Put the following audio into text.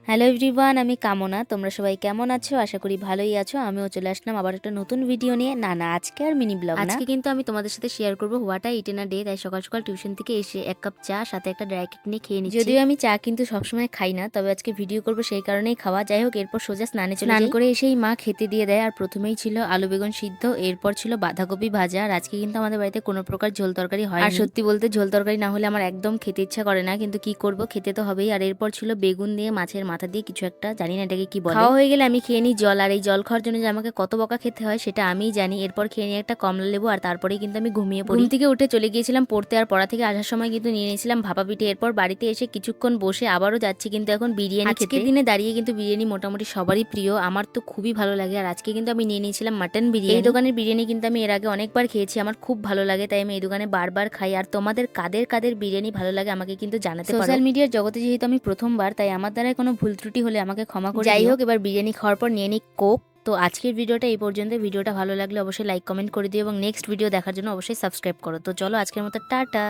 Hello everyone, আমি কামনা। তোমরা সবাই কেমন আছো? আশা করি ভালোই আছো। আমিও চলে আসলাম আবার একটা নতুন ভিডিও নিয়ে। না আজকে আর মিনি ব্লগ না, আজকে কিন্তু আমি তোমাদের সাথে শেয়ার করবো what I it in a day. তাই সকাল সকাল টিউশন থেকে এসে এক কাপ চা সাথে একটা ড্রাই কেক নিয়ে খেয়ে নিচ্ছি। যদিও আমি চা কিন্তু সবসময় খাই না, তবে আজকে ভিডিও করবো সেই কারণেই খাওয়া। যাই হোক, এরপর সোজা স্নান করে এসেই মা খেতে দিয়ে দেয়। আর প্রথমেই ছিল আলু বেগুন সিদ্ধ, এরপর ছিল বাঁধাকপি ভাজা। আর আজকে কিন্তু আমাদের বাড়িতে কোনো প্রকার ঝোল তরকারি হয়। আর সত্যি বলতে ঝোল তরকারি না হলে আমার একদম খেতে ইচ্ছা করে না, কিন্তু কি করব, খেতে তো হবেই। আর এরপর ছিল বেগুন দিয়ে মাছের মাথা দিয়ে কিছু একটা, জানি না এটাকে কি বলে। খাওয়া হয়ে গেলে আমি খেয়ে নিই জল। আর এই জল খাওয়ার জন্য যে আমাকে কত বকা খেতে হয় সেটা আমিই জানি। এরপর খেয়ে নিই একটা কমলা লেবু, আর তারপরেই কিন্তু আমি ঘুমিয়ে পড়ি। ঘুম থেকে উঠে চলে গিয়েছিলাম পড়তে, আর পড়া থেকে আসার সময় কিন্তু নিয়ে নিয়েছিলাম ভাপা পিঠে। এরপর বাড়িতে এসে কিছুক্ষণ বসে আবারও যাচ্ছি কিন্তু এখন বিরিয়ানি খেতে। আজকের দিনে দাঁড়িয়ে কিন্তু বিরিয়ানি মোটামুটি সবারই প্রিয়, আমার তো খুবই ভালো লাগে। আর আজকে কিন্তু আমি নিয়ে নিয়েছিলাম মাটন বিরিয়ানি। এই দোকানের বিরিয়ানি কিন্তু আমি এর আগে অনেকবার খেয়েছি, আমার খুব ভালো লাগে, তাই আমি এই দোকানে বারবার খাই। আর তোমাদের কাদের কাদের বিরিয়ানি ভালো লাগে আমাকে কিন্তু জানাতে পারো। সোশ্যাল মিডিয়ার জগতে যেহেতু আমি প্রথমবার, তাই আমার দ্বারাই কোনো ভুল ত্রুটি হলে আমাকে ক্ষমা করে দিও। যাই হোক, এবার বিরিয়ানি খাওয়ার পর নিয়ে নিই কোক। তো আজকের ভিডিওটা এই পর্যন্ত। ভিডিওটা ভালো লাগলে অবশ্যই লাইক কমেন্ট করে দিও এবং নেক্সট ভিডিও দেখার জন্য অবশ্যই সাবস্ক্রাইব করো। তো চলো আজকের মতো টাটা।